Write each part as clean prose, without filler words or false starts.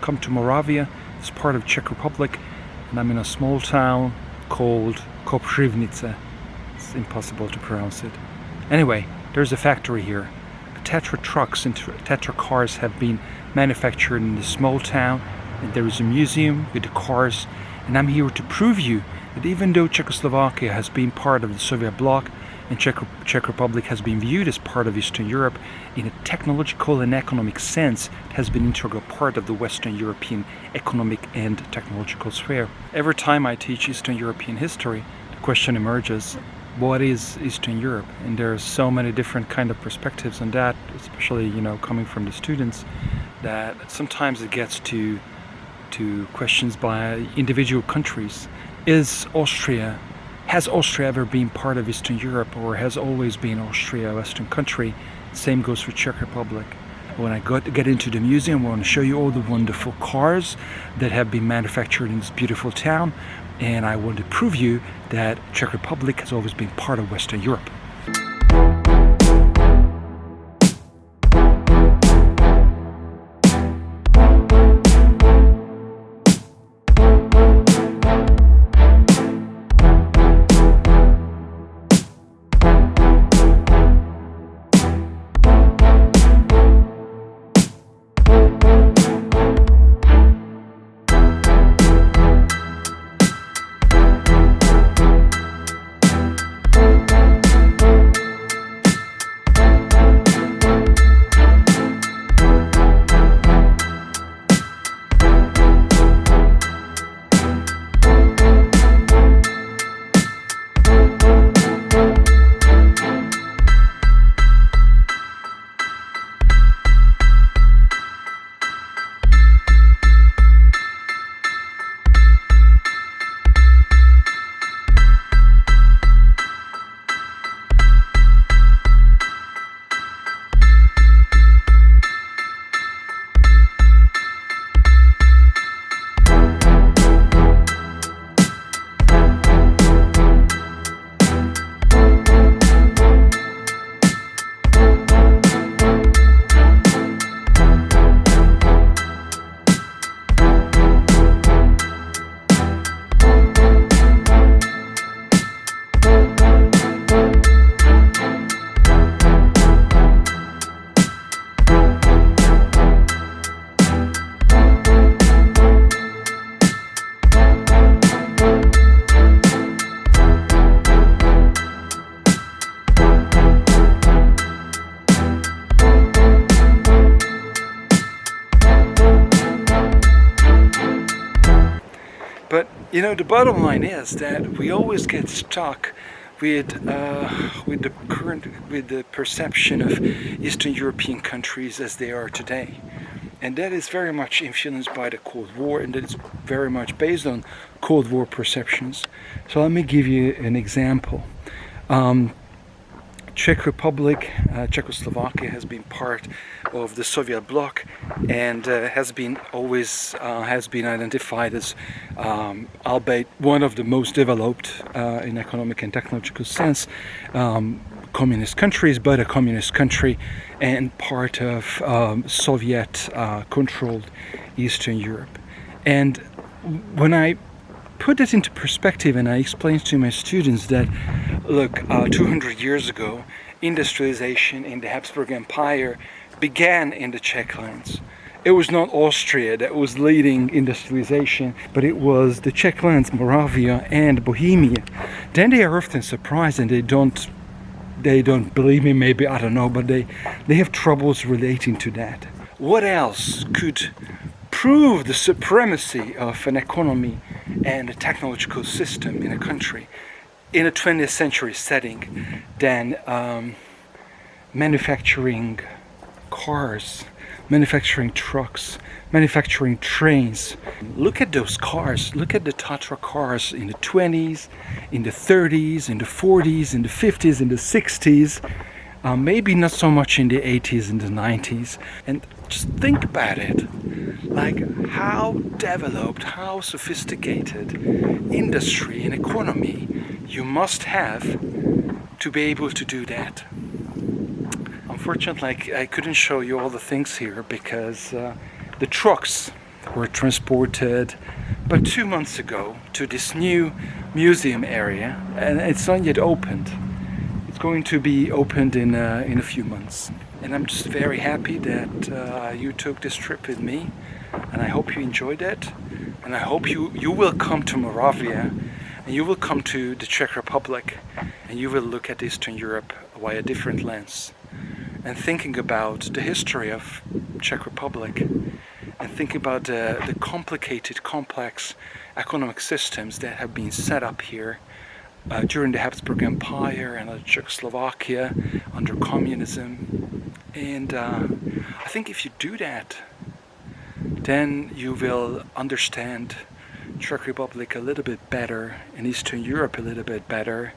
come to Moravia. It's part of Czech Republic, and I'm in a small town called Kopřivnice. It's impossible to pronounce it. Anyway, there's a factory here. Tatra trucks and Tatra cars have been manufactured in this small town, and there is a museum with the cars, and I'm here to prove you that even though Czechoslovakia has been part of the Soviet bloc and Czech Republic has been viewed as part of Eastern Europe, in a technological and economic sense, it has been an integral part of the Western European economic and technological sphere. Every time I teach Eastern European history, the question emerges, what is Eastern Europe? And there are so many different kind of perspectives on that, especially, coming from the students, that sometimes it gets to questions by individual countries. Has Austria ever been part of Eastern Europe, or has always been Austria a Western country? Same goes for Czech Republic. When I get into the museum, I want to show you all the wonderful cars that have been manufactured in this beautiful town, and I want to prove you that Czech Republic has always been part of Western Europe. But the bottom line is that we always get stuck with the perception of Eastern European countries as they are today, and that is very much influenced by the Cold War, and that is very much based on Cold War perceptions. So let me give you an example. Czech Republic, Czechoslovakia has been part of the Soviet bloc, and has been identified as, albeit one of the most developed in economic and technological sense, communist countries, but a communist country and part of Soviet-controlled Eastern Europe. And when I put it into perspective and I explain to my students that, look, 200 years ago, industrialization in the Habsburg Empire began in the Czech lands. It was not Austria that was leading industrialization, but it was the Czech lands, Moravia and Bohemia. Then they are often surprised, and they don't believe me, maybe, I don't know, but they have troubles relating to that. What else could prove the supremacy of an economy and a technological system in a country in a 20th century setting than manufacturing cars, manufacturing trucks, manufacturing trains? Look at those cars. Look at the Tatra cars in the 20s, in the 30s, in the 40s, in the 50s, in the 60s. Maybe not so much in the 80s and the 90s. And just think about it. Like, how developed, how sophisticated industry and economy you must have to be able to do that. Unfortunately, I couldn't show you all the things here because the trucks were transported about 2 months ago to this new museum area, and it's not yet opened. It's going to be opened in a few months. And I'm just very happy that you took this trip with me, and I hope you enjoyed it. And I hope you will come to Moravia, and you will come to the Czech Republic, and you will look at Eastern Europe via a different lens, and thinking about the history of Czech Republic, and thinking about the complicated, complex economic systems that have been set up here during the Habsburg Empire and Czechoslovakia under communism. And I think if you do that, then you will understand Czech Republic a little bit better and Eastern Europe a little bit better.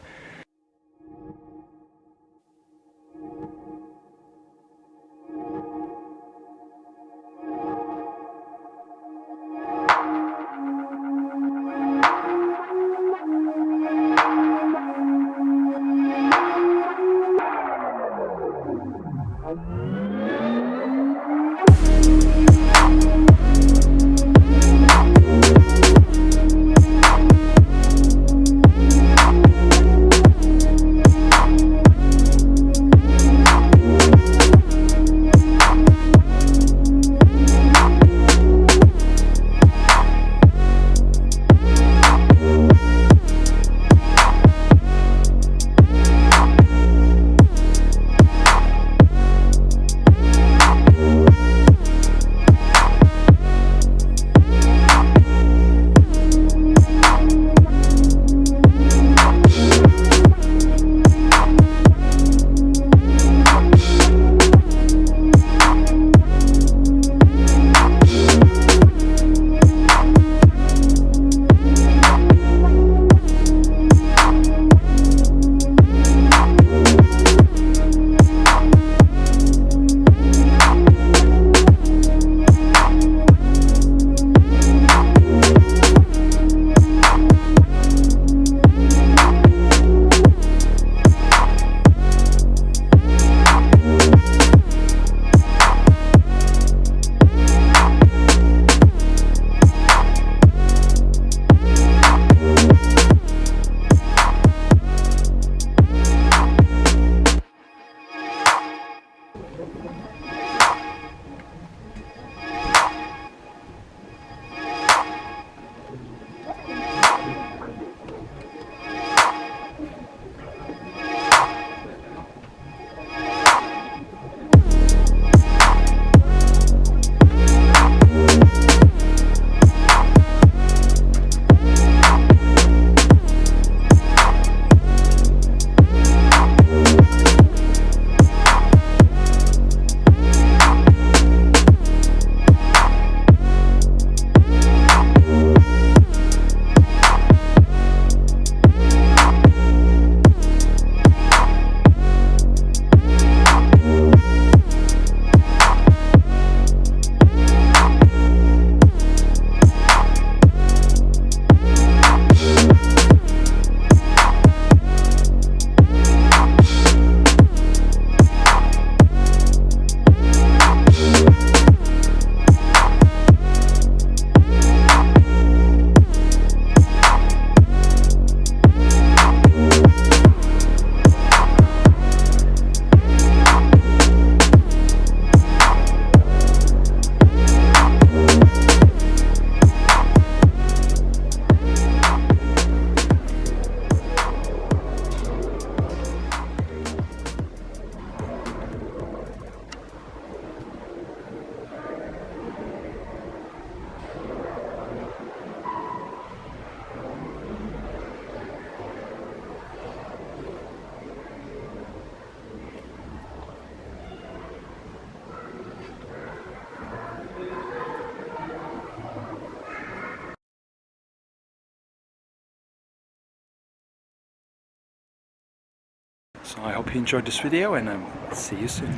So I hope you enjoyed this video, and see you soon.